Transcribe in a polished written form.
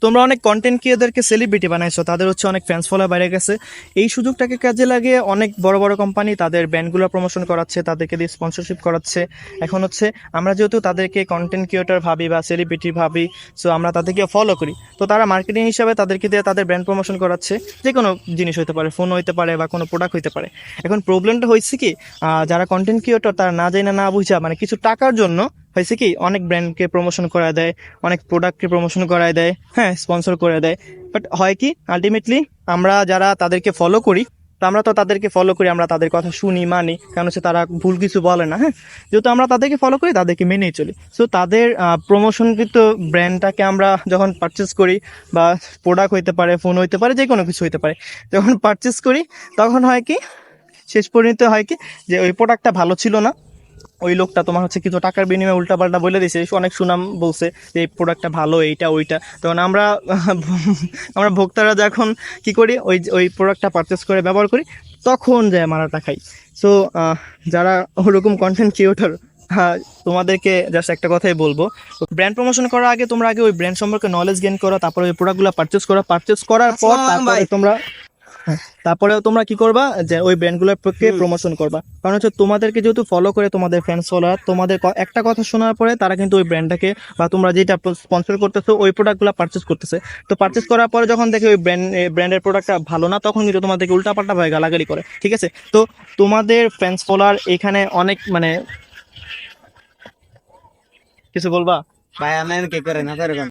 তোমরা অনেক content ক্রিয়েটরকে celebrity বানাইছো, তাদের হচ্ছে অনেক ফ্যান্স ফলোয়ার বেড়ে গেছে। এই সুযোগটাকে কাজে লাগিয়ে অনেক বড় বড় কোম্পানি তাদের ব্র্যান্ডগুলো প্রমোশন করাচ্ছে, তাদেরকে দিয়ে স্পন্সরশিপ করাচ্ছে। এখন হচ্ছে আমরা যেহেতু তাদেরকে কন্টেন্ট ক্রিয়েটর ভাবি বা সেলিব্রিটি ভাবি, সো আমরা তাদেরকে ফলো করি, তো তারা মার্কেটিং হিসাবে তাদেরকে দিয়ে তাদের ব্র্যান্ড প্রমোশন করাচ্ছে। যে কোনো জিনিস হতে পারে, ফোন হইতে পারে বা কোনো প্রোডাক্ট হইতে পারে। এখন প্রবলেমটা হয়েছে কি, যারা কন্টেন্ট ক্রিয়েটর তারা না জানে না বুঝা, মানে কিছু টাকার জন্য হয়েছে কি অনেক ব্র্যান্ডকে প্রমোশন করা দেয়, অনেক প্রোডাক্টকে প্রমোশন করায় দেয়, হ্যাঁ স্পন্সর করে দেয়। বাট হয় কি আলটিমেটলি আমরা যারা তাদেরকে ফলো করি, তো আমরা তো তাদেরকে ফলো করি, আমরা তাদের কথা শুনি মানি, কারণ হচ্ছে তারা ভুল কিছু বলে না। হ্যাঁ, যেহেতু আমরা তাদেরকে ফলো করি তাদেরকে মেনেই চলি। সো তাদের প্রমোশনকৃত ব্র্যান্ডটাকে আমরা যখন পারচেস করি, বা প্রোডাক্ট হইতে পারে, ফোন হইতে পারে, যে কোনো কিছু হইতে পারে, যখন পারচেস করি তখন হয় কি, শেষ পরিণত হয় কি, যে ওই প্রোডাক্টটা ভালো ছিল না, ওই লোকটা তোমার হচ্ছে কিছু টাকার বিনিময়ে উল্টাপাল্টা বলে দিয়েছে, অনেক সুনাম বলছে যে এই প্রোডাক্টটা ভালো, এইটা ওইটা। তখন আমরা আমরা ভোক্তারা যখন কি করি, ওই ওই প্রোডাক্টটা পারচেস করে ব্যবহার করি, তখন যায় মারাটা খাই। সো যারা ওরকম কন্টেন্ট ক্রিয়েটর, হ্যাঁ, তোমাদেরকে জাস্ট একটা কথাই বলবো, ব্র্যান্ড প্রমোশন করার আগে তোমরা আগে ওই ব্র্যান্ড সম্পর্কে নলেজ গেইন করো, তারপরে ওই প্রোডাক্টগুলো পারচেস করো, পারচেস করার পর তারপরে তোমরা, হ্যাঁ, তারপরে তোমরা কি করবা, যে ওই ব্র্যান্ডগুলোর পক্ষে প্রমোশন করবা। কারণ হচ্ছে তোমাদেরকে যেহেতু ফলো করে তোমাদের ফ্যান্স ফলোয়ার, তোমাদের একটা কথা শোনার পরে তারা কিন্তু ওই ব্র্যান্ডটাকে বা তোমরা যেটা স্পন্সর করতেছো ওই প্রোডাক্টগুলো পারচেস করতেছে। তো পারচেস করার পরে যখন দেখে ওই ব্র্যান্ডের প্রোডাক্টটা ভালো না, তখন কিন্তু তোমাদেরকে উল্টাপাল্টা ভাবে গালাগালি করে। ঠিক আছে, তো তোমাদের ফ্যান্স ফলোয়ার এখানে অনেক, মানে কিছু বলবা? ভাই আমি কি করে না